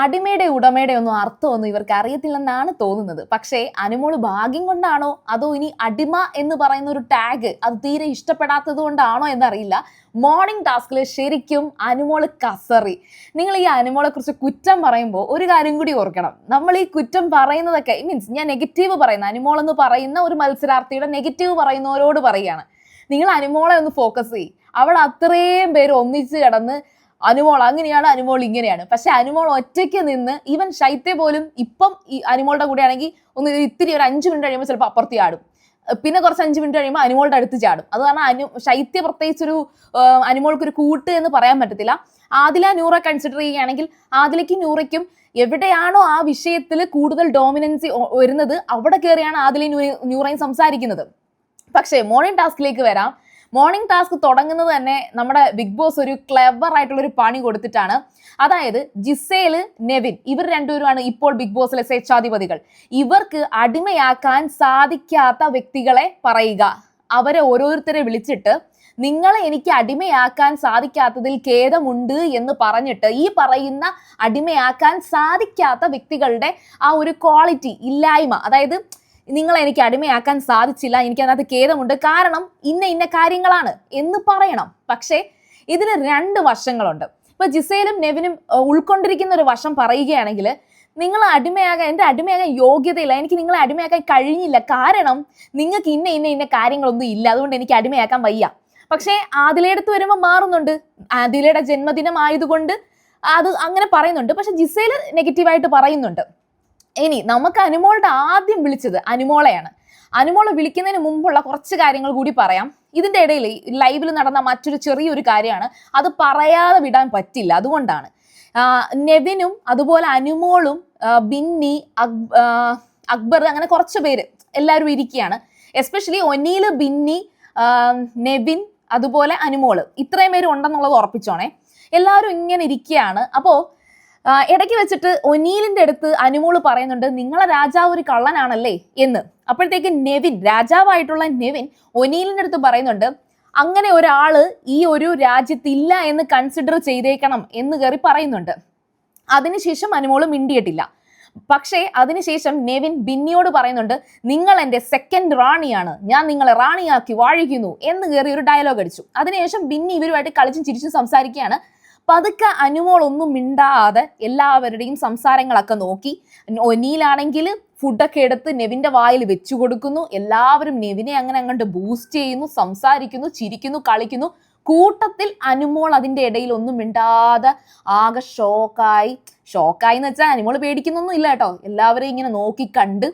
അടിമയുടെ ഉടമയുടെ ഒന്നും അർത്ഥമൊന്നും ഇവർക്ക് അറിയത്തില്ലെന്നാണ് തോന്നുന്നത്. പക്ഷേ അനുമോള് ഭാഗ്യം കൊണ്ടാണോ അതോ ഇനി അടിമ എന്ന് പറയുന്ന ഒരു ടാഗ് അത് തീരെ ഇഷ്ടപ്പെടാത്തത് കൊണ്ടാണോ എന്നറിയില്ല, മോർണിംഗ് ടാസ്കിൽ ശരിക്കും അനുമോള് കസറി. നിങ്ങൾ ഈ അനുമോളെ കുറിച്ച് കുറ്റം പറയുമ്പോൾ ഒരു കാര്യം കൂടി ഓർക്കണം. നമ്മൾ ഈ കുറ്റം പറയുന്നതൊക്കെ മീൻസ് ഞാൻ നെഗറ്റീവ് പറയുന്ന അനുമോൾ എന്ന് പറയുന്ന ഒരു മത്സരാർത്ഥിയുടെ നെഗറ്റീവ് പറയുന്നവരോട് പറയുകയാണ്. നിങ്ങൾ അനുമോളെ ഒന്ന് ഫോക്കസ് ചെയ്യും. അവിടെ അത്രയും പേര് ഒന്നിച്ച് കിടന്ന് അനുമോൾ അങ്ങനെയാണ്, അനുമോൾ ഇങ്ങനെയാണ്. പക്ഷെ അനുമോൾ ഒറ്റയ്ക്ക് നിന്ന് ഈവൻ ശൈത്യ പോലും ഇപ്പം ഈ അനുമോളുടെ കൂടെ ആണെങ്കിൽ ഒന്ന് ഇത്തിരി ഒരു 5 മിനിറ്റ് കഴിയുമ്പോൾ ചിലപ്പോൾ അപ്പുറത്തി ആടും, പിന്നെ കുറച്ച് 5 മിനിറ്റ് കഴിയുമ്പോൾ അനുമോളുടെ അടുത്ത് ചാടും. അത് കാരണം ശൈത്യ പ്രത്യേകിച്ചൊരു അനുമോൾക്കൊരു കൂട്ട് എന്ന് പറയാൻ പറ്റത്തില്ല. ആദില നൂറ കൺസിഡർ ചെയ്യുകയാണെങ്കിൽ ആദിലയ്ക്കും നൂറയ്ക്കും എവിടെയാണോ ആ വിഷയത്തിൽ കൂടുതൽ ഡോമിനൻസി വരുന്നത് അവിടെ കയറിയാണ് ആദിലയും നൂറയും സംസാരിക്കുന്നത്. പക്ഷേ മോർണിംഗ് ടാസ്കിലേക്ക് വരാം. മോർണിംഗ് ടാസ്ക് തുടങ്ങുന്നത് തന്നെ നമ്മുടെ ബിഗ് ബോസ് ഒരു ക്ലെവർ ആയിട്ടുള്ളൊരു പണി കൊടുത്തിട്ടാണ്. അതായത് ജിസേല്, നെവിൻ ഇവർ രണ്ടുപേരുമാണ് ഇപ്പോൾ ബിഗ് ബോസിലെ സ്വേച്ഛാധിപതികൾ. ഇവർക്ക് അടിമയാക്കാൻ സാധിക്കാത്ത വ്യക്തികളെ പറയുക. അവരെ ഓരോരുത്തരെ വിളിച്ചിട്ട് നിങ്ങളെ എനിക്ക് അടിമയാക്കാൻ സാധിക്കാത്തതിൽ ഖേദമുണ്ട് എന്ന് പറഞ്ഞിട്ട് ഈ പറയുന്ന അടിമയാക്കാൻ സാധിക്കാത്ത വ്യക്തികളുടെ ആ ഒരു ക്വാളിറ്റി ഇല്ലായ്മ, അതായത് നിങ്ങളെ എനിക്ക് അടിമയാക്കാൻ സാധിച്ചില്ല, എനിക്ക് അതിനകത്ത് ഖേദമുണ്ട്, കാരണം ഇന്ന കാര്യങ്ങളാണ് എന്ന് പറയണം. പക്ഷേ ഇതിന് 2 വശങ്ങളുണ്ട്. ഇപ്പൊ ജിസേലും നെവിനും ഉൾക്കൊണ്ടിരിക്കുന്ന ഒരു വശം പറയുകയാണെങ്കിൽ നിങ്ങൾ എൻ്റെ അടിമയാകാൻ യോഗ്യതയില്ല, എനിക്ക് നിങ്ങളെ അടിമയാക്കാൻ കഴിഞ്ഞില്ല, കാരണം നിങ്ങൾക്ക് ഇന്ന കാര്യങ്ങളൊന്നും ഇല്ല, അതുകൊണ്ട് എനിക്ക് അടിമയാക്കാൻ വയ്യ. പക്ഷേ ആദിലയുടെ വരുമ്പോൾ മാറുന്നുണ്ട്. ആദിലയുടെ ജന്മദിനം ആയതുകൊണ്ട് അത് അങ്ങനെ പറയുന്നുണ്ട്. പക്ഷെ ജിസേല് നെഗറ്റീവായിട്ട് പറയുന്നുണ്ട്. ഇനി നമുക്ക് അനുമോളുടെ ആദ്യം വിളിച്ചത് അനുമോളെയാണ്. അനുമോളെ വിളിക്കുന്നതിന് മുമ്പുള്ള കുറച്ച് കാര്യങ്ങൾ കൂടി പറയാം. ഇതിന്റെ ഇടയിൽ ലൈവിൽ നടന്ന മറ്റൊരു ചെറിയൊരു കാര്യമാണ്, അത് പറയാതെ വിടാൻ പറ്റില്ല. അതുകൊണ്ടാണ് നെവിനും അതുപോലെ അനുമോളും ബിന്നി, അക്ബർ അങ്ങനെ കുറച്ച് പേര് എല്ലാവരും ഇരിക്കുകയാണ്. എസ്പെഷ്യലി ഒനീല്, ബിന്നി, നെവിൻ അതുപോലെ അനുമോള് ഇത്രയും പേര് ഉണ്ടെന്നുള്ളത് ഉറപ്പിച്ചോണേ. എല്ലാവരും ഇങ്ങനെ ഇരിക്കുകയാണ്. അപ്പോൾ ഇടയ്ക്ക് വെച്ചിട്ട് ഒനീലിന്റെ അടുത്ത് അനുമോള് പറയുന്നുണ്ട് നിങ്ങളെ രാജാവ് ഒരു കള്ളനാണല്ലേ എന്ന്. അപ്പോഴത്തേക്ക് നെവിൻ, രാജാവായിട്ടുള്ള നെവിൻ ഒനീലിന്റെ അടുത്ത് പറയുന്നുണ്ട് അങ്ങനെ ഒരാള് ഈ ഒരു രാജ്യത്തില്ല എന്ന് കൺസിഡർ ചെയ്തേക്കണം എന്ന് കയറി പറയുന്നുണ്ട്. അതിനുശേഷം അനുമോള് മിണ്ടിയിട്ടില്ല. പക്ഷേ അതിനുശേഷം നെവിൻ ബിന്നിയോട് പറയുന്നുണ്ട് നിങ്ങൾ എൻ്റെ സെക്കൻഡ് റാണിയാണ്, ഞാൻ നിങ്ങളെ റാണിയാക്കി വാഴിക്കുന്നു എന്ന് കയറി ഒരു ഡയലോഗ് അടിച്ചു. അതിനുശേഷം ബിന്നി ഇവരുമായിട്ട് കളിച്ചും ചിരിച്ചും സംസാരിക്കുകയാണ്. പതുക്കെ അനുമോൾ ഒന്നും മിണ്ടാതെ എല്ലാവരുടെയും സംസാരങ്ങളൊക്കെ നോക്കി. ഒനീലാണെങ്കിൽ ഫുഡൊക്കെ എടുത്ത് നെവിന്റെ വായിൽ വെച്ചു കൊടുക്കുന്നു. എല്ലാവരും നെവിനെ അങ്ങനെ അങ്ങോട്ട് ബൂസ്റ്റ് ചെയ്യുന്നു, സംസാരിക്കുന്നു, ചിരിക്കുന്നു, കളിക്കുന്നു. കൂട്ടത്തിൽ അനുമോൾ അതിന്റെ ഇടയിൽ ഒന്നും മിണ്ടാതെ ആകെ ഷോക്കായി എന്ന് വെച്ചാൽ അനുമോൾ പേടിക്കുന്നൊന്നും ഇല്ല കേട്ടോ, എല്ലാവരെയും ഇങ്ങനെ നോക്കി കണ്ട്.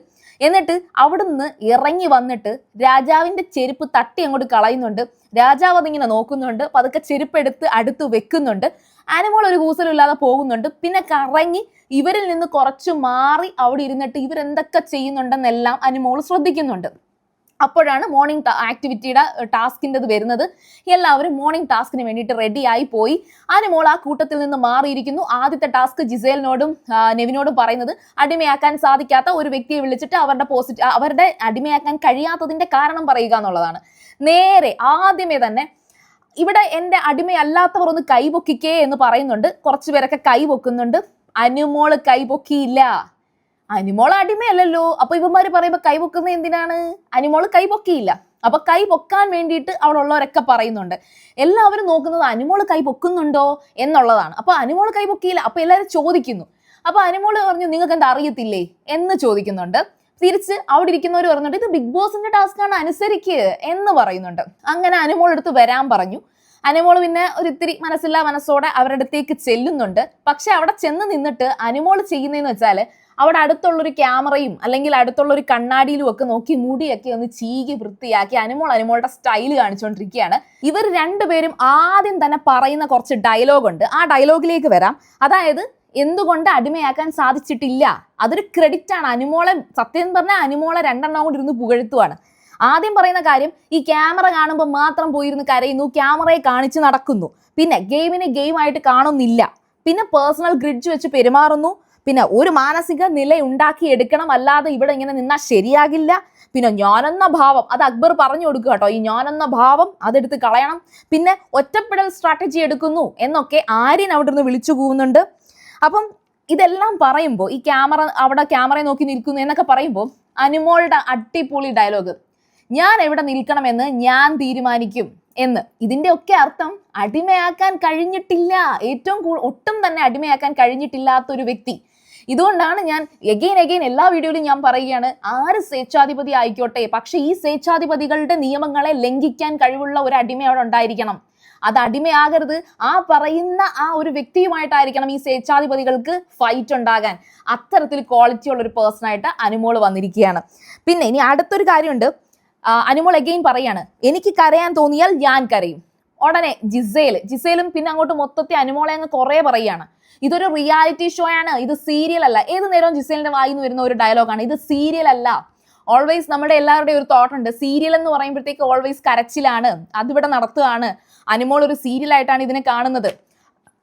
എന്നിട്ട് അവിടുന്ന് ഇറങ്ങി വന്നിട്ട് രാജാവിന്റെ ചെരുപ്പ് തട്ടി അങ്ങോട്ട് കളയുന്നുണ്ട്. രാജാവ് അതിങ്ങനെ നോക്കുന്നുണ്ട്, പതുക്കെ ചെരുപ്പെടുത്ത് അടുത്ത് വെക്കുന്നുണ്ട്. അനുമോൾ ഒരു കൂസലില്ലാതെ പോകുന്നുണ്ട്. പിന്നെ കറങ്ങി ഇവരിൽ നിന്ന് കുറച്ച് മാറി അവിടെ ഇരുന്നിട്ട് ഇവരെന്തൊക്കെ ചെയ്യുന്നുണ്ടെന്നെല്ലാം അനുമോൾ ശ്രദ്ധിക്കുന്നുണ്ട്. അപ്പോഴാണ് മോർണിംഗ് ആക്ടിവിറ്റിയുടെ ടാസ്കിൻ്റെത് വരുന്നത്. എല്ലാവരും മോർണിംഗ് ടാസ്കിന് വേണ്ടിയിട്ട് റെഡിയായി പോയി. അനുമോൾ ആ കൂട്ടത്തിൽ നിന്ന് മാറിയിരിക്കുന്നു. ആദ്യത്തെ ടാസ്ക് ജിസേലിനോടും നെവിനോടും പറയുന്നത് അടിമയാക്കാൻ സാധിക്കാത്ത ഒരു വ്യക്തിയെ വിളിച്ചിട്ട് അവരുടെ അടിമയാക്കാൻ കഴിയാത്തതിന്റെ കാരണം പറയുക എന്നുള്ളതാണ്. നേരെ ആദ്യമേ തന്നെ ഇവിടെ എൻ്റെ അടിമയല്ലാത്തവർ ഒന്ന് കൈപൊക്കിക്കേ എന്ന് പറയുന്നുണ്ട്. കുറച്ചു പേരൊക്കെ കൈപൊക്കുന്നുണ്ട്. അനുമോള് കൈപൊക്കിയില്ല. അനുമോൾ അടിമയല്ലല്ലോ. അപ്പൊ ഇവന്മാര് പറയുമ്പോ കൈപൊക്കുന്ന എന്തിനാണ്? അനുമോള് കൈപൊക്കിയില്ല. അപ്പൊ കൈ പൊക്കാൻ വേണ്ടിയിട്ട് അവിടെ ഉള്ളവരൊക്കെ പറയുന്നുണ്ട്. എല്ലാവരും നോക്കുന്നത് അനുമോള് കൈ പൊക്കുന്നുണ്ടോ എന്നുള്ളതാണ്. അപ്പൊ അനുമോള് കൈ പൊക്കിയില്ല. അപ്പൊ എല്ലാവരും ചോദിക്കുന്നു. അപ്പൊ അനുമോള് പറഞ്ഞു നിങ്ങൾക്ക് എന്താ അറിയത്തില്ലേ എന്ന് ചോദിക്കുന്നുണ്ട്. തിരിച്ച് അവിടെ ഇരിക്കുന്നവർ പറഞ്ഞിട്ട് ഇത് ബിഗ് ബോസിന്റെ ടാസ്കാണ്, അനുസരിക്ക് എന്ന് പറയുന്നുണ്ട്. അങ്ങനെ അനുമോൾ അടുത്ത് വരാൻ പറഞ്ഞു. അനുമോൾ പിന്നെ ഒരു ഇത്തിരി മനസ്സോടെ അവരുടെ അടുത്തേക്ക് ചെല്ലുന്നുണ്ട്. പക്ഷെ അവിടെ ചെന്ന് നിന്നിട്ട് അനുമോൾ ചെയ്യുന്നതെന്ന് വെച്ചാൽ അവിടെ അടുത്തുള്ളൊരു ക്യാമറയും അല്ലെങ്കിൽ അടുത്തുള്ളൊരു കണ്ണാടിയിലും ഒക്കെ നോക്കി മുടിയൊക്കെ ഒന്ന് ചീകി വൃത്തിയാക്കി അനുമോളുടെ സ്റ്റൈല് കാണിച്ചുകൊണ്ടിരിക്കുകയാണ്. ഇവർ രണ്ടുപേരും ആദ്യം തന്നെ പറയുന്ന കുറച്ച് ഡയലോഗ് ഉണ്ട്. ആ ഡയലോഗിലേക്ക് വരാം. അതായത് എന്തുകൊണ്ട് അടിമയാക്കാൻ സാധിച്ചിട്ടില്ല, അതൊരു ക്രെഡിറ്റ് ആണ്. അനുമോളെ സത്യം പറഞ്ഞാൽ അനുമോളെ 2 എണ്ണം കൊണ്ട് ഇരുന്ന് പുകഴ്ത്തുവാണ്. ആദ്യം പറയുന്ന കാര്യം ഈ ക്യാമറ കാണുമ്പോൾ മാത്രം പോയിരുന്ന് കരയുന്നു, ക്യാമറയെ കാണിച്ച് നടക്കുന്നു, പിന്നെ ഗെയിമിനെ ഗെയിമായിട്ട് കാണുന്നില്ല, പിന്നെ പേഴ്സണൽ ഗ്രിഡ്ജ് വെച്ച് പെരുമാറുന്നു, പിന്നെ ഒരു മാനസിക നില ഉണ്ടാക്കി എടുക്കണം, അല്ലാതെ ഇവിടെ ഇങ്ങനെ നിന്നാൽ ശരിയാകില്ല, പിന്നെ ഞാനെന്ന ഭാവം അത് അക്ബർ പറഞ്ഞു കൊടുക്കുക കേട്ടോ, ഈ ഞാനെന്ന ഭാവം അതെടുത്ത് കളയണം, പിന്നെ ഒറ്റപ്പെടൽ സ്ട്രാറ്റജി എടുക്കുന്നു എന്നൊക്കെ ആര്യൻ അവിടെ നിന്ന് വിളിച്ചു കൂവുന്നുണ്ട്. അപ്പം ഇതെല്ലാം പറയുമ്പോൾ ഈ ക്യാമറയെ നോക്കി നിൽക്കുന്നു എന്നൊക്കെ പറയുമ്പോൾ അനുമോളുടെ അടിപൊളി ഡയലോഗ്, ഞാൻ എവിടെ നിൽക്കണമെന്ന് ഞാൻ തീരുമാനിക്കും എന്ന്. ഇതിന്റെ ഒക്കെ അർത്ഥം അടിമയാക്കാൻ കഴിഞ്ഞിട്ടില്ല, ഒട്ടും തന്നെ അടിമയാക്കാൻ കഴിഞ്ഞിട്ടില്ലാത്തൊരു വ്യക്തി. ഇതുകൊണ്ടാണ് ഞാൻ എഗെയിൻ എല്ലാ വീഡിയോയിലും ഞാൻ പറയുകയാണ്, ആര് സ്വേച്ഛാധിപതി ആയിക്കോട്ടെ, പക്ഷെ ഈ സ്വേച്ഛാധിപതികളുടെ നിയമങ്ങളെ ലംഘിക്കാൻ കഴിവുള്ള ഒരു അടിമ അവിടെ ഉണ്ടായിരിക്കണം. അത് അടിമയാകരുത്. ആ പറയുന്ന ആ ഒരു വ്യക്തിയുമായിട്ടായിരിക്കണം ഈ സ്വേച്ഛാധിപതികൾക്ക് ഫൈറ്റ് ഉണ്ടാകാൻ. അത്തരത്തിൽ ക്വാളിറ്റി ഉള്ള ഒരു പേഴ്സൺ ആയിട്ട് അനുമോൾ വന്നിരിക്കുകയാണ്. പിന്നെ ഇനി അടുത്തൊരു കാര്യമുണ്ട്. അനുമോൾ എഗെയിൻ പറയാണ്, എനിക്ക് കരയാൻ തോന്നിയാൽ ഞാൻ കരയും. ഉടനെ ജിസേലും പിന്നെ അങ്ങോട്ട് മൊത്തത്തിൽ അനുമോളെ അങ്ങ് കുറെ പറയാണ്, ഇതൊരു റിയാലിറ്റി ഷോ ആണ്, ഇത് സീരിയൽ അല്ല. ഏത് നേരവും ജിസേലിന്റെ വായിന്ന് വരുന്ന ഒരു ഡയലോഗാണ്, ഇത് സീരിയൽ അല്ല. ഓൾവേസ് നമ്മുടെ എല്ലാവരുടെയും ഒരു തോട്ട് ഉണ്ട്, സീരിയൽ എന്ന് പറയുമ്പോഴത്തേക്ക് ഓൾവേസ് കരച്ചിലാണ്, അതിവിടെ നടത്തുകയാണ്, അനുമോൾ ഒരു സീരിയൽ ആയിട്ടാണ് ഇതിനെ കാണുന്നത്.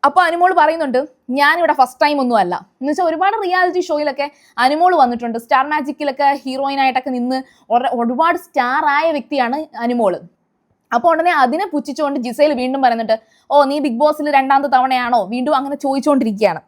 അപ്പൊ അനുമോൾ പറയുന്നുണ്ട്, ഞാനിവിടെ ഫസ്റ്റ് ടൈം ഒന്നും അല്ല എന്ന് വെച്ചാൽ ഒരുപാട് റിയാലിറ്റി ഷോയിലൊക്കെ അനുമോൾ വന്നിട്ടുണ്ട്. സ്റ്റാർ മാജിക്കിലൊക്കെ ഹീറോയിനായിട്ടൊക്കെ നിന്ന് ഒരുപാട് സ്റ്റാർ ആയ വ്യക്തിയാണ് അനുമോൾ. അപ്പോൾ ഉടനെ അതിനെ പുച്ഛിച്ചുകൊണ്ട് ജിസേൽ വീണ്ടും പറയുന്നുണ്ട്, ഓ നീ ബിഗ് ബോസിൽ രണ്ടാമത്തെ തവണയാണോ, വീണ്ടും അങ്ങനെ ചോദിച്ചുകൊണ്ടിരിക്കുകയാണ്.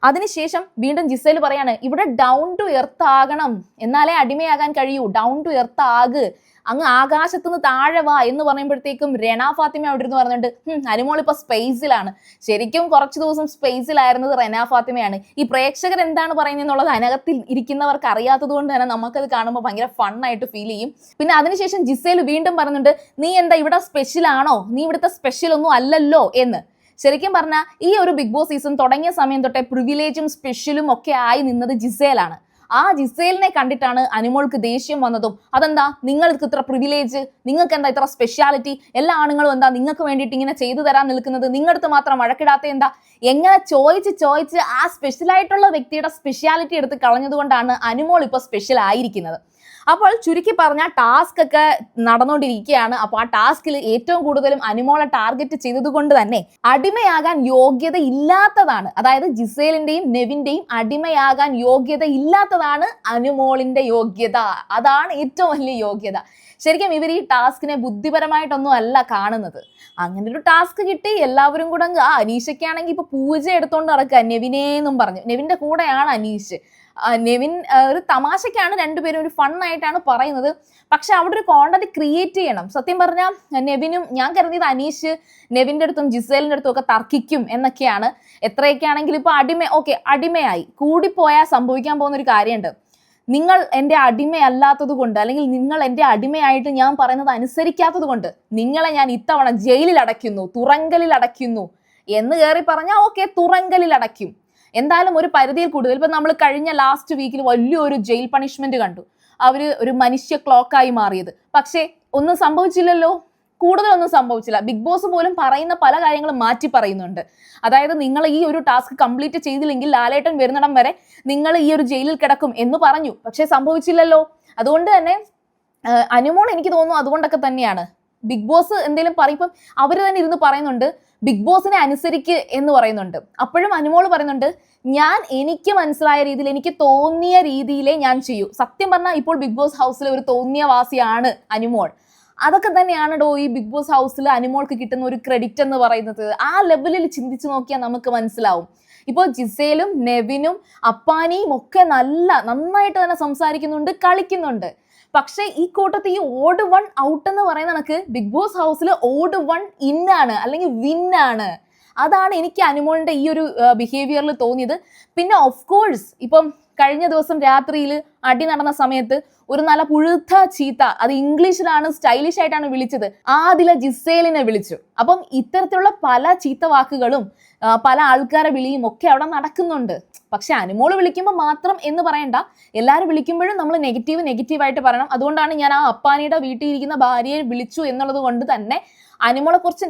അതിനുശേഷം വീണ്ടും ജിസേൽ പറയാണ്, ഇവിടെ ഡൗൺ ടു എർത്ത് ആകണം, എന്നാലേ അടിമയാകാൻ കഴിയൂ, ഡൗൺ ടു എർത്ത് ആക്, അങ്ങ് ആകാശത്തുനിന്ന് താഴെ വാ എന്ന് പറയുമ്പോഴത്തേക്കും റെന ഫാത്തിമ അവിടെ ഇരുന്ന് പറഞ്ഞിട്ട് അനുമോൾ ഇപ്പൊ സ്പേസിലാണ്. ശരിക്കും കുറച്ച് ദിവസം സ്പേസിലായിരുന്നത് റെന ഫാത്തിമയാണ്. ഈ പ്രേക്ഷകർ എന്താണ് പറയുന്നത് അതിനകത്തിൽ ഇരിക്കുന്നവർക്ക് അറിയാത്തത് കൊണ്ട് തന്നെ നമുക്കത് കാണുമ്പോൾ ഭയങ്കര ഫണ്ണായിട്ട് ഫീൽ ചെയ്യും. പിന്നെ അതിനുശേഷം ജിസേൽ വീണ്ടും പറയുന്നുണ്ട്, നീ എന്താ ഇവിടെ സ്പെഷ്യൽ ആണോ, നീ ഇവിടുത്തെ സ്പെഷ്യൽ ഒന്നും അല്ലല്ലോ എന്ന്. ശരിക്കും പറഞ്ഞാൽ ഈ ഒരു ബിഗ് ബോസ് സീസൺ തുടങ്ങിയ സമയം തൊട്ടേ പ്രിവിലേജും സ്പെഷ്യലും ഒക്കെ ആയി നിന്നത് ജിസേലാണ്. ആ ജിസേലിനെ കണ്ടിട്ടാണ് അനുമോൾക്ക് ദേഷ്യം വന്നതും. അതെന്താ നിങ്ങൾക്ക് ഇത്ര പ്രിവിലേജ്, നിങ്ങൾക്ക് എന്താ ഇത്ര സ്പെഷ്യാലിറ്റി, എല്ലാ ആണുങ്ങളും എന്താ നിങ്ങൾക്ക് വേണ്ടിയിട്ട് ഇങ്ങനെ ചെയ്തു തരാൻ നിൽക്കുന്നത്, നിങ്ങളടുത്ത് മാത്രം വഴക്കിടാത്ത എന്താ, എങ്ങനെ ചോദിച്ച് ആ സ്പെഷ്യലായിട്ടുള്ള വ്യക്തിയുടെ സ്പെഷ്യാലിറ്റി എടുത്ത് കളഞ്ഞതുകൊണ്ടാണ് അനുമോൾ ഇപ്പോൾ സ്പെഷ്യൽ ആയിരിക്കുന്നത്. അപ്പോൾ ചുരുക്കി പറഞ്ഞാൽ ടാസ്ക് ഒക്കെ നടന്നുകൊണ്ടിരിക്കുകയാണ്. അപ്പോൾ ആ ടാസ്കിൽ ഏറ്റവും കൂടുതലും അനുമോളെ ടാർഗറ്റ് ചെയ്തത് കൊണ്ട് തന്നെ അടിമയാകാൻ യോഗ്യത ഇല്ലാത്തതാണ്, അതായത് ജിസേലിന്റെയും നെവിന്റെയും അടിമയാകാൻ യോഗ്യത ഇല്ലാത്തതാണ് അനുമോളിന്റെ യോഗ്യത. അതാണ് ഏറ്റവും വലിയ യോഗ്യത. ശരിക്കും ഇവർ ഈ ടാസ്കിനെ ബുദ്ധിപരമായിട്ടൊന്നും അല്ല കാണുന്നത്. അങ്ങനെ ഒരു ടാസ്ക് കിട്ടി, എല്ലാവരും കൂടെ അനീഷയ്ക്കാണെങ്കിൽ ഇപ്പൊ പൂജ എടുത്തോണ്ട് നടക്കുക നെവിനേന്നും പറഞ്ഞു. നെവിന്റെ കൂടെയാണ് അനീഷ്. നെവിൻ ഒരു തമാശക്കാണ്, രണ്ടുപേരും ഒരു ഫണ്ണായിട്ടാണ് പറയുന്നത്. പക്ഷെ അവിടെ ഒരു കോണ്ടന്റ് ക്രിയേറ്റ് ചെയ്യണം. സത്യം പറഞ്ഞാൽ നെവിനും, ഞാൻ കരുതിയത് അനീഷ് നെവിന്റെ അടുത്തും ജിസേലിന്റെ അടുത്തും ഒക്കെ തർക്കിക്കും എന്നൊക്കെയാണ്. എത്രയൊക്കെ ആണെങ്കിലും ഇപ്പൊ അടിമയായി കൂടിപ്പോയാൽ സംഭവിക്കാൻ പോകുന്ന ഒരു കാര്യമുണ്ട്. നിങ്ങൾ എൻ്റെ അടിമയല്ലാത്തത് കൊണ്ട്, അല്ലെങ്കിൽ നിങ്ങൾ എൻ്റെ അടിമയായിട്ട് ഞാൻ പറയുന്നത് അനുസരിക്കാത്തത് കൊണ്ട് നിങ്ങളെ ഞാൻ ഇത്തവണ ജയിലിൽ അടയ്ക്കുന്നു, തുറങ്കലിൽ അടയ്ക്കുന്നു എന്ന് കയറി പറഞ്ഞാൽ ഓക്കെ, തുറങ്കലിൽ അടയ്ക്കും. എന്തായാലും ഒരു പരിധിയിൽ കൂടുതൽ. ഇപ്പൊ നമ്മൾ കഴിഞ്ഞ ലാസ്റ്റ് വീക്കിൽ വലിയൊരു ജയിൽ പണിഷ്മെന്റ് കണ്ടു, അവര് ഒരു മനുഷ്യ ക്ലോക്കായി മാറിയത്. പക്ഷേ ഒന്നും സംഭവിച്ചില്ലല്ലോ, കൂടുതലൊന്നും സംഭവിച്ചില്ല. ബിഗ് ബോസ് പോലും പറയുന്ന പല കാര്യങ്ങളും മാറ്റി പറയുന്നുണ്ട്. അതായത് നിങ്ങൾ ഈ ഒരു ടാസ്ക് കംപ്ലീറ്റ് ചെയ്തില്ലെങ്കിൽ ലാലേട്ടൻ വരുന്നിടം വരെ നിങ്ങൾ ഈ ഒരു ജയിലിൽ കിടക്കും എന്ന് പറഞ്ഞു. പക്ഷെ സംഭവിച്ചില്ലല്ലോ. അതുകൊണ്ട് തന്നെ അനുമോൾ എനിക്ക് തോന്നുന്നു അതുകൊണ്ടൊക്കെ തന്നെയാണ് ബിഗ് ബോസ് എന്തെങ്കിലും പറയുമ്പം അവർ തന്നെ ഇരുന്ന് പറയുന്നുണ്ട് ബിഗ് ബോസിനെ അനുസരിക്ക് എന്ന് പറയുന്നുണ്ട്. അപ്പോഴും അനുമോൾ പറയുന്നുണ്ട്, എനിക്ക് മനസ്സിലായ രീതിയിൽ, എനിക്ക് തോന്നിയ രീതിയിലേ ഞാൻ ചെയ്യൂ. സത്യം പറഞ്ഞാൽ ഇപ്പോൾ ബിഗ് ബോസ് ഹൗസിലെ ഒരു തോന്നിയ വാസിയാണ് അനുമോൾ. അതൊക്കെ തന്നെയാണോ ഈ ബിഗ് ബോസ് ഹൗസിൽ അനുമോൾക്ക് കിട്ടുന്ന ഒരു ക്രെഡിറ്റ് എന്ന് പറയുന്നത്. ആ ലെവലിൽ ചിന്തിച്ചു നോക്കിയാൽ നമുക്ക് മനസ്സിലാവും. ഇപ്പോൾ ജിസേലും നെവിനും അപ്പാനിയും ഒക്കെ നന്നായിട്ട് തന്നെ സംസാരിക്കുന്നുണ്ട്, കളിക്കുന്നുണ്ട്. പക്ഷെ ഈ കൂട്ടത്തിൽ ഈ ഓഡ് 1 ഔട്ട് എന്ന് പറയുന്ന കണക്ക് ബിഗ് ബോസ് ഹൗസിൽ ഓഡ് 1 ഇന്നാണ് അല്ലെങ്കിൽ വിന്നാണ്. അതാണ് എനിക്ക് അനുമോളിന്റെ ഈ ഒരു ബിഹേവിയറിൽ തോന്നിയത്. പിന്നെ ഓഫ് കോഴ്സ് ഇപ്പം കഴിഞ്ഞ ദിവസം രാത്രിയിൽ അടി നടന്ന സമയത്ത് ഒരു നല്ല പുഴുത്ത ചീത്ത, അത് ഇംഗ്ലീഷിലാണ്, സ്റ്റൈലിഷ് ആയിട്ടാണ് വിളിച്ചത്. ആദില ജിസേലിനെ വിളിച്ചു. അപ്പം ഇത്തരത്തിലുള്ള പല ചീത്ത വാക്കുകളും പല ആൾക്കാരെ വിളിയും ഒക്കെ അവിടെ നടക്കുന്നുണ്ട്. പക്ഷെ അനുമോള് വിളിക്കുമ്പോൾ മാത്രം എന്ന് പറയണ്ട, എല്ലാവരും വിളിക്കുമ്പോഴും നമ്മൾ നെഗറ്റീവായിട്ട് പറയണം. അതുകൊണ്ടാണ് ഞാൻ ആ അപ്പാനിയുടെ വീട്ടിൽ ഇരിക്കുന്ന ഭാര്യയെ വിളിച്ചു എന്നുള്ളത് കൊണ്ട് തന്നെ അനുമോളെ കുറിച്ച്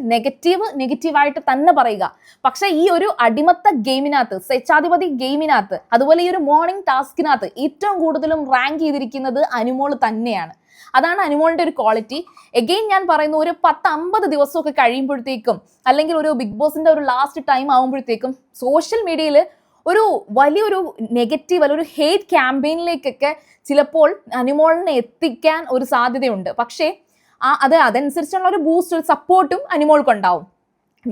നെഗറ്റീവായിട്ട് തന്നെ പറയുക. പക്ഷെ ഈ ഒരു അടിമത്ത ഗെയിമിനകത്ത്, സ്വേച്ഛാധിപതി ഗെയിമിനകത്ത്, അതുപോലെ ഈ ഒരു മോർണിംഗ് ടാസ്കിനകത്ത് ഏറ്റവും കൂടുതലും റാങ്ക് ചെയ്തിരിക്കുന്നത് അനുമോള് തന്നെയാണ്. അതാണ് അനുമോളിന്റെ ഒരു ക്വാളിറ്റി. എഗെയിൻ ഞാൻ പറയുന്നു, ഒരു 10-50 ദിവസമൊക്കെ കഴിയുമ്പോഴത്തേക്കും, അല്ലെങ്കിൽ ഒരു ബിഗ് ബോസിന്റെ ഒരു ലാസ്റ്റ് ടൈം ആകുമ്പോഴത്തേക്കും സോഷ്യൽ മീഡിയയിൽ ഒരു വലിയൊരു നെഗറ്റീവ് അല്ലെങ്കിൽ ഒരു ഹേറ്റ് ക്യാമ്പയിനിലേക്കൊക്കെ ചിലപ്പോൾ അനുമോളിനെ എത്തിക്കാൻ ഒരു സാധ്യതയുണ്ട്. പക്ഷേ അതനുസരിച്ചുള്ള ഒരു ബൂസ്റ്റ്, ഒരു സപ്പോർട്ടും അനുമോൾക്കുണ്ടാവും.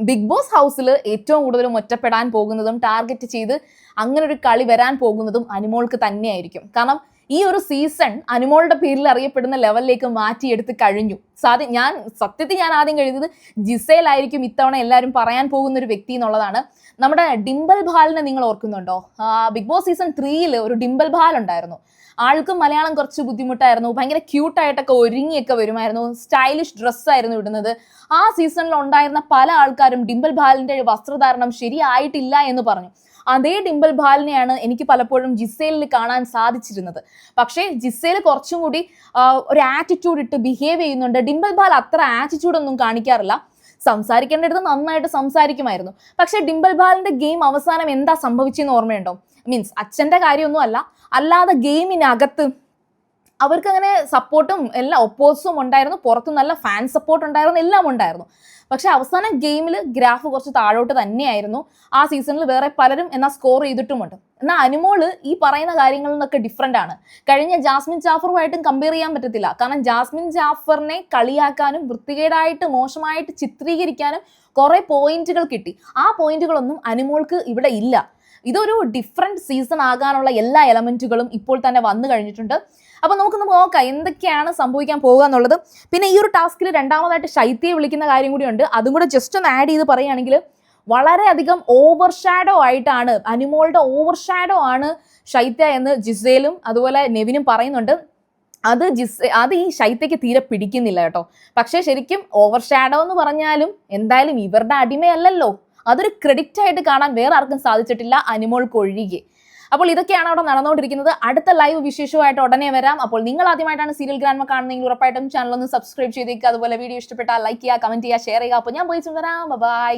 ബിഗ് ബോസ് ഹൗസിൽ ഏറ്റവും കൂടുതലും ഒറ്റപ്പെടാൻ പോകുന്നതും ടാർഗറ്റ് ചെയ്ത് അങ്ങനെ ഒരു കളി വരാൻ പോകുന്നതും അനുമോൾക്ക് തന്നെയായിരിക്കും. കാരണം ഈ ഒരു സീസൺ അനുമോളുടെ പേരിൽ അറിയപ്പെടുന്ന ലെവലിലേക്ക് മാറ്റിയെടുത്ത് കഴിഞ്ഞു. സത്യത്തിൽ ഞാൻ ആദ്യം കരുതിയത് ജിസേലായിരിക്കും ഇത്തവണ എല്ലാവരും പറയാൻ പോകുന്ന ഒരു വ്യക്തി എന്നുള്ളതാണ്. നമ്മുടെ ഡിംപിൾ ബാലിനെ നിങ്ങൾ ഓർക്കുന്നുണ്ടോ? ബിഗ് ബോസ് സീസൺ 3 ഒരു ഡിംപിൾ ബാൽ ഉണ്ടായിരുന്നു. ആൾക്കും മലയാളം കുറച്ച് ബുദ്ധിമുട്ടായിരുന്നു. ഭയങ്കര ക്യൂട്ടായിട്ടൊക്കെ ഒരുങ്ങിയൊക്കെ വരുമായിരുന്നു. സ്റ്റൈലിഷ് ഡ്രസ്സായിരുന്നു ഇടുന്നത്. ആ സീസണിൽ ഉണ്ടായിരുന്ന പല ആൾക്കാരും ഡിംപിൾ ബാലിന്റെ വസ്ത്രധാരണം ശരിയായിട്ടില്ല എന്ന് പറഞ്ഞു. അതേ ഡിംപിൾ ബാലിനെയാണ് എനിക്ക് പലപ്പോഴും ജിസേലിൽ കാണാൻ സാധിച്ചിരുന്നത്. പക്ഷേ ജിസേൽ കുറച്ചും കൂടി ഒരു ആറ്റിറ്റ്യൂഡ് ഇട്ട് ബിഹേവ് ചെയ്യുന്നുണ്ട്. ഡിംപിൾ ബാൽ അത്ര ആറ്റിറ്റ്യൂഡ് ഒന്നും കാണിക്കാറില്ല. സംസാരിക്കേണ്ടടുത്ത് നന്നായിട്ട് സംസാരിക്കുമായിരുന്നു. പക്ഷെ ഡിംപിൾ ബാലിന്റെ ഗെയിം അവസാനം എന്താ സംഭവിച്ചെന്ന് ഓർമ്മയുണ്ടോ? മീൻസ് അച്ഛന്റെ കാര്യമൊന്നും അല്ലാതെ ഗെയിമിനകത്ത് അവർക്ക് അങ്ങനെ സപ്പോർട്ടും എല്ലാം ഒപ്പോസും ഉണ്ടായിരുന്നു, പുറത്ത് നല്ല ഫാൻ സപ്പോർട്ട് ഉണ്ടായിരുന്നു, എല്ലാം ഉണ്ടായിരുന്നു. പക്ഷെ അവസാനം ഗെയിമിൽ ഗ്രാഫ് കുറച്ച് താഴോട്ട് തന്നെയായിരുന്നു. ആ സീസണിൽ വേറെ പലരും എന്നാൽ സ്കോർ ചെയ്തിട്ടുമുണ്ട്. എന്നാൽ അനുമോള് ഈ പറയുന്ന കാര്യങ്ങളിൽ നിന്നൊക്കെ ഡിഫറെൻ്റ് ആണ്. കഴിഞ്ഞ ജാസ്മിൻ ജാഫറുമായിട്ടും കമ്പയർ ചെയ്യാൻ പറ്റത്തില്ല. കാരണം ജാസ്മിൻ ജാഫറിനെ കളിയാക്കാനും വൃത്തികേടായിട്ട് മോശമായിട്ട് ചിത്രീകരിക്കാനും കുറെ പോയിന്റുകൾ കിട്ടി. ആ പോയിന്റുകളൊന്നും അനുമോൾക്ക് ഇവിടെ ഇല്ല. ഇതൊരു ഡിഫറെന്റ് സീസൺ ആകാനുള്ള എല്ലാ എലമെന്റുകളും ഇപ്പോൾ തന്നെ വന്നു കഴിഞ്ഞിട്ടുണ്ട്. അപ്പൊ നമുക്കൊന്ന് നോക്കാം എന്തൊക്കെയാണ് സംഭവിക്കാൻ പോകുക എന്നുള്ളത്. പിന്നെ ഈ ഒരു ടാസ്കിൽ രണ്ടാമതായിട്ട് ശൈത്യയെ വിളിക്കുന്ന കാര്യം കൂടിയുണ്ട്. അതും കൂടെ ജസ്റ്റ് ഒന്ന് ആഡ് ചെയ്ത് പറയുകയാണെങ്കിൽ വളരെയധികം ഓവർഷാഡോ ആയിട്ടാണ്, അനുമോളുടെ ഓവർഷാഡോ ആണ് ശൈത്യ എന്ന് ജിസേലും അതുപോലെ നെവിനും പറയുന്നുണ്ട്. അത് ഈ ശൈത്യക്ക് തീരെ പിടിക്കുന്നില്ല കേട്ടോ. പക്ഷേ ശരിക്കും ഓവർഷാഡോ എന്ന് പറഞ്ഞാലും എന്തായാലും ഇവരുടെ അടിമയല്ലല്ലോ. അതൊരു ക്രെഡിറ്റ് ആയിട്ട് കാണാൻ വേറെ ആർക്കും സാധിച്ചിട്ടില്ല, അനുമോൾക്ക് ഒഴികെ. അപ്പോൾ ഇതൊക്കെയാണ് അവിടെ നടന്നുകൊണ്ടിരിക്കുന്നത്. അടുത്ത ലൈവ് വിശേഷമായിട്ട് ഉടനെ വരാം. അപ്പോൾ നിങ്ങൾ ആദ്യമായിട്ടാണ് സീരിയൽ ഗ്രാൻഡ്മ കാണുന്നതെങ്കിൽ ഉറപ്പായിട്ടും ചാനൽ ഒന്ന് സബ്സ്ക്രൈബ് ചെയ്തേക്കുക. അതുപോലെ വീഡിയോ ഇഷ്ടപ്പെട്ടാൽ ലൈക്ക് ചെയ്യുക, കമന്റ് ചെയ്യുക, ഷെയർ ചെയ്യുക. അപ്പോൾ ഞാൻ പോയി വരാം. ബൈ.